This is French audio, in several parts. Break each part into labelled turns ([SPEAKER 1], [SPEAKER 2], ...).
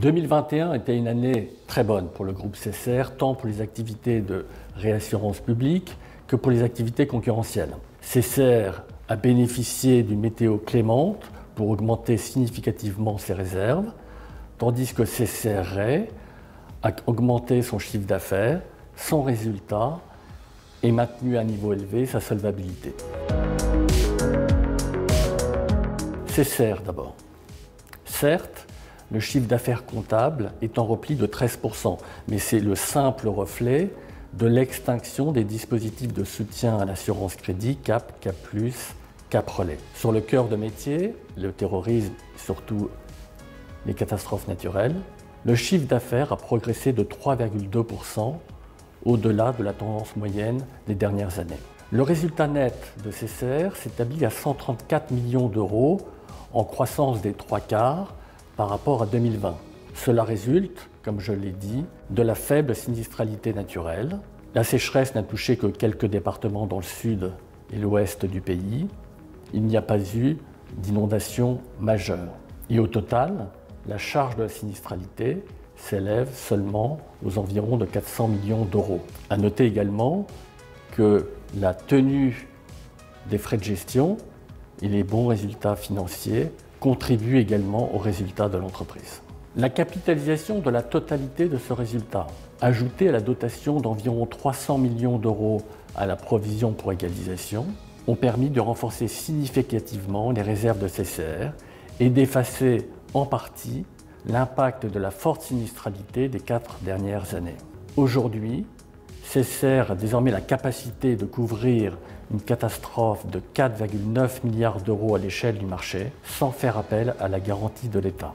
[SPEAKER 1] 2021 était une année très bonne pour le groupe CSR, tant pour les activités de réassurance publique que pour les activités concurrentielles. CSR a bénéficié d'une météo clémente pour augmenter significativement ses réserves, tandis que CSR Re a augmenté son chiffre d'affaires, son résultat et maintenu à un niveau élevé sa solvabilité. CSR d'abord. Certes, le chiffre d'affaires comptable est en repli de 13%, mais c'est le simple reflet de l'extinction des dispositifs de soutien à l'assurance crédit CAP, CAP+, CAP Relais. Sur le cœur de métier, le terrorisme et surtout les catastrophes naturelles, le chiffre d'affaires a progressé de 3,2% au-delà de la tendance moyenne des dernières années. Le résultat net de CSR s'établit à 134 millions d'euros en croissance des 3/4 par rapport à 2020. Cela résulte, comme je l'ai dit, de la faible sinistralité naturelle. La sécheresse n'a touché que quelques départements dans le sud et l'ouest du pays. Il n'y a pas eu d'inondation majeure. Et au total, la charge de la sinistralité s'élève seulement aux environs de 400 millions d'euros. À noter également que la tenue des frais de gestion et les bons résultats financiers contribuent également aux résultats de l'entreprise. La capitalisation de la totalité de ce résultat, ajoutée à la dotation d'environ 300 millions d'euros à la provision pour égalisation, ont permis de renforcer significativement les réserves de CSR et d'effacer en partie l'impact de la forte sinistralité des 4 dernières années. Aujourd'hui, CSR a désormais la capacité de couvrir une catastrophe de 4,9 milliards d'euros à l'échelle du marché sans faire appel à la garantie de l'État.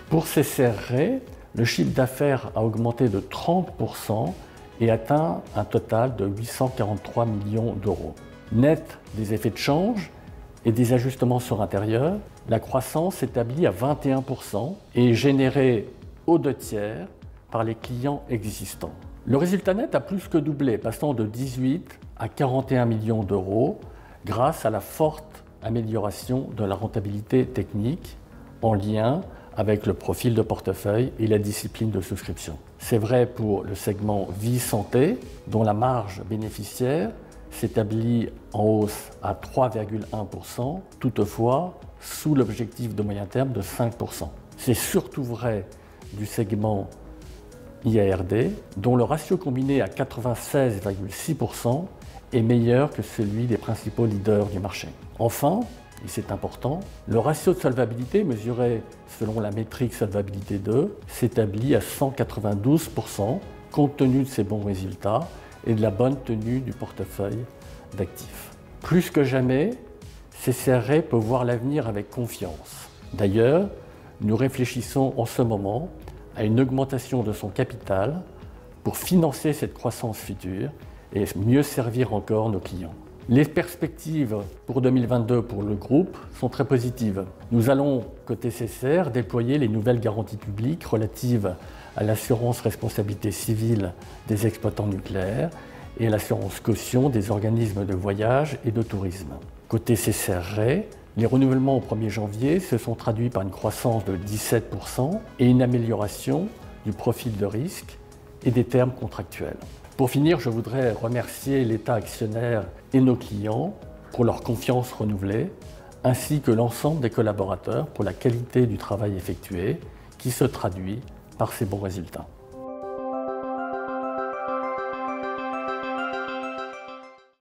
[SPEAKER 1] Pour CSR Re, le chiffre d'affaires a augmenté de 30% et atteint un total de 843 millions d'euros. Net des effets de change et des ajustements sur intérieur, la croissance s'établit à 21% et est générée aux 2/3 par les clients existants. Le résultat net a plus que doublé, passant de 18 à 41 millions d'euros grâce à la forte amélioration de la rentabilité technique en lien avec le profil de portefeuille et la discipline de souscription. C'est vrai pour le segment Vie Santé, dont la marge bénéficiaire s'établit en hausse à 3,1%, toutefois sous l'objectif de moyen terme de 5%. C'est surtout vrai du segment IARD, dont le ratio combiné à 96,6% est meilleur que celui des principaux leaders du marché. Enfin, et c'est important, le ratio de solvabilité mesuré selon la métrique Solvabilité 2 s'établit à 192% compte tenu de ses bons résultats et de la bonne tenue du portefeuille d'actifs. Plus que jamais, CSR Re peut voir l'avenir avec confiance. D'ailleurs, nous réfléchissons en ce moment à une augmentation de son capital pour financer cette croissance future et mieux servir encore nos clients. Les perspectives pour 2022 pour le groupe sont très positives. Nous allons, côté CSR, déployer les nouvelles garanties publiques relatives à l'assurance responsabilité civile des exploitants nucléaires et à l'assurance caution des organismes de voyage et de tourisme. Côté CSR Re, les renouvellements au 1er janvier se sont traduits par une croissance de 17% et une amélioration du profil de risque et des termes contractuels. Pour finir, je voudrais remercier l'État actionnaire et nos clients pour leur confiance renouvelée, ainsi que l'ensemble des collaborateurs pour la qualité du travail effectué qui se traduit par ces bons résultats.